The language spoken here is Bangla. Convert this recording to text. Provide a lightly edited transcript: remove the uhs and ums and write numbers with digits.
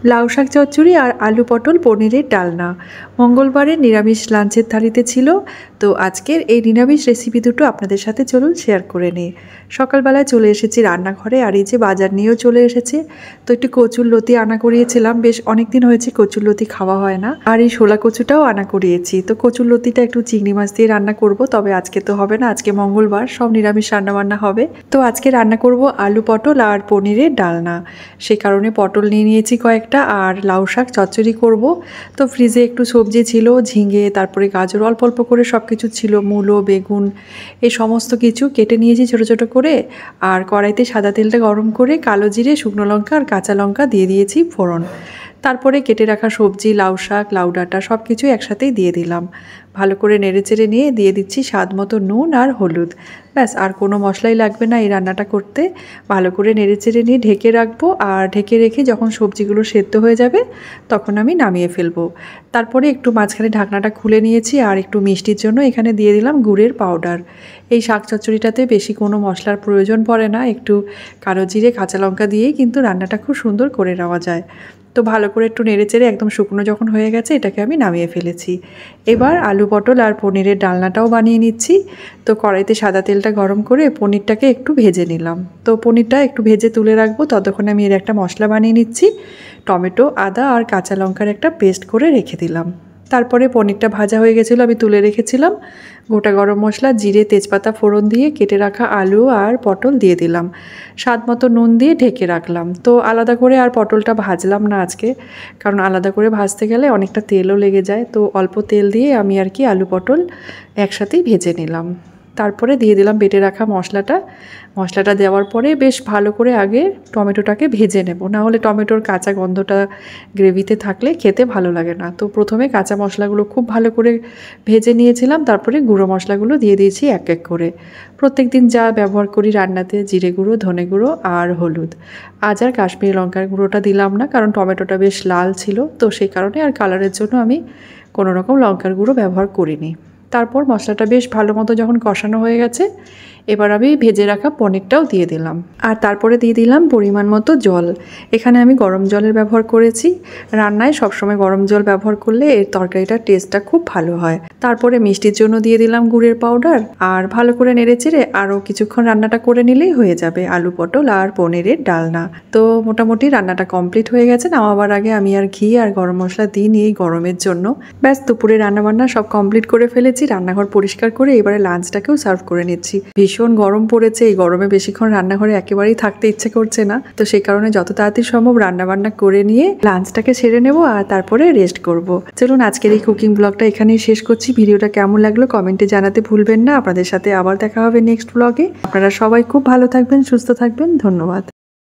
লাউ শাক চচ্চড়ি আর আলু পটল পনিরের ডালনা। মঙ্গলবারের নিরামিষ লাঞ্চের থালিতে ছিল। তো আজকের এই নিরামিষ রেসিপি দুটো আপনাদের সাথে চলুন শেয়ার করে নিই। সকালবেলায় চলে এসেছি রান্নাঘরে, আর এই যে বাজার নিয়েও চলে এসেছে। তো একটু কচুর লতি আনা করিয়েছিলাম, বেশ অনেক দিন হয়েছে কচুর লতি খাওয়া হয় না। আর এই শোলা কচুটাও আনা করিয়েছি। তো কচুর লতিটা একটু চিংড়ি মাছ দিয়ে রান্না করব, তবে আজকে তো হবে না, আজকে মঙ্গলবার, সব নিরামিষ রান্নাবান্না হবে। তো আজকে রান্না করব আলু পটল আর পনিরের ডালনা। সেই কারণে পটল নিয়ে নিয়েছি কয়েকটা, আর লাউ শাক চচ্চড়ি করব। তো ফ্রিজে একটু সবজি ছিল, ঝিঙে, তারপরে গাজর, অল্প অল্প করে সব কিছু ছিল, মূলো, বেগুন, এই সমস্ত কিছু কেটে নিয়েছি ছোটো ছোটো করে। আর কড়াইতে সাদা তেলটা গরম করে কালো জিরে, শুকনো লঙ্কা আর কাঁচা লঙ্কা দিয়ে দিয়েছি ফোড়ন। তারপরে কেটে রাখা সবজি, লাউ শাক, লাউ ডাঁটা সব কিছু একসাথেই দিয়ে দিলাম। ভালো করে নেড়েচেড়ে নিয়ে দিয়ে দিচ্ছি স্বাদ মতো নুন আর হলুদ। ব্যাস, আর কোনো মশলাই লাগবে না এই রান্নাটা করতে। ভালো করে নেড়েচেড়ে নিয়ে ঢেকে রাখবো, আর ঢেকে রেখে যখন সবজিগুলো সেদ্ধ হয়ে যাবে তখন আমি নামিয়ে ফেলবো। তারপরে একটু মাঝখানে ঢাকনাটা খুলে নিয়েছি, আর একটু মিষ্টির জন্য এখানে দিয়ে দিলাম গুড়ের পাউডার। এই শাক চচ্চড়িটাতে বেশি কোনো মশলার প্রয়োজন পড়ে না, একটু কালো জিরে, কাঁচা লঙ্কা দিয়েই কিন্তু রান্নাটা খুব সুন্দর করে নেওয়া যায়। তো ভালো করে একটু নেড়েচেড়ে একদম শুকনো যখন হয়ে গেছে এটাকে আমি নামিয়ে ফেলেছি। এবার আলু পটল আর পনিরের ডালনাটাও বানিয়ে নিচ্ছি। তো কড়াইতে সাদা তেলটা গরম করে পনিরটাকে একটু ভেজে নিলাম। তো পনিরটা একটু ভেজে তুলে রাখবো, ততক্ষণে আমি এর একটা মশলা বানিয়ে নিচ্ছি। টমেটো, আদা আর কাঁচা লঙ্কার একটা পেস্ট করে রেখে দিলাম। তারপরে পনিরটা ভাজা হয়ে গেছিলো, আমি তুলে রেখেছিলাম। গোটা গরম মশলা, জিরে, তেজপাতা ফোড়ন দিয়ে কেটে রাখা আলু আর পটল দিয়ে দিলাম। স্বাদ মতো নুন দিয়ে ঢেকে রাখলাম। তো আলাদা করে আর পটলটা ভাজলাম না আজকে, কারণ আলাদা করে ভাজতে গেলে অনেকটা তেলও লেগে যায়। তো অল্প তেল দিয়ে আমি আর কি আলু পটল একসাথেই ভেজে নিলাম। তারপরে দিয়ে দিলাম বেটে রাখা মশলাটা। মশলাটা দেওয়ার পরে বেশ ভালো করে আগে টমেটোটাকে ভেজে নেব, না হলে টমেটোর কাঁচা গন্ধটা গ্রেভিতে থাকলে খেতে ভালো লাগে না। তো প্রথমে কাঁচা মশলাগুলো খুব ভালো করে ভেজে নিয়েছিলাম, তারপরে গুঁড়ো মশলাগুলো দিয়ে দিয়েছি এক এক করে। প্রত্যেক দিন যা ব্যবহার করি রান্নাতে, জিরে গুঁড়ো, ধনে গুঁড়ো আর হলুদ। আজ আর কাশ্মীরি লঙ্কার গুঁড়োটা দিলাম না, কারণ টমেটোটা বেশ লাল ছিল, তো সেই কারণে আর কালারের জন্য আমি কোনো রকম লঙ্কার গুঁড়ো ব্যবহার করিনি। তারপর মশলাটা বেশ ভালো মতো যখন কষানো হয়ে গেছে, এবার আমি ভেজে রাখা পনিরটাও দিয়ে দিলাম। আর তারপরে দিয়ে দিলাম পরিমাণ মতো জল। এখানে আমি গরম জলের ব্যবহার করেছি। রান্নায় সবসময় গরম জল ব্যবহার করলে এর তরকারিটার টেস্টটা খুব ভালো হয়। তারপরে মিষ্টির জন্য দিয়ে দিলাম গুড়ের পাউডার, আর ভালো করে নেড়েচেড়ে আরও কিছুক্ষণ রান্নাটা করে নিলেই হয়ে যাবে আলু পটল আর পনিরের ডালনা। তো মোটামুটি রান্নাটা কমপ্লিট হয়ে গেছে। নামাবার আগে আমি আর ঘি আর গরম মশলা দিইনি এই গরমের জন্য। ব্যাস, দুপুরে রান্নাবান্না সব কমপ্লিট করে ফেলেছি। রান্নাঘর পরিষ্কার করে এবারে লাঞ্চটাকেও সার্ভ করে নিচ্ছি। ভীষণ গরম পড়েছে, এই গরমে বেশিক্ষণ রান্নাঘরে একেবারেই থাকতে ইচ্ছে করছে না। তো সেই কারণে যত তাড়াতাড়ি সম্ভব রান্নাবান্না করে নিয়ে লাঞ্চটাকে সেরে নেব, আর তারপরে রেস্ট করব। চলুন আজকের এই কুকিং ব্লগটা এখানেই শেষ করছি। ভিডিওটা কেমন লাগলো কমেন্টে জানাতে ভুলবেন না। আপনাদের সাথে আবার দেখা হবে নেক্সট ব্লগে। আপনারা সবাই খুব ভালো থাকবেন, সুস্থ থাকবেন। ধন্যবাদ।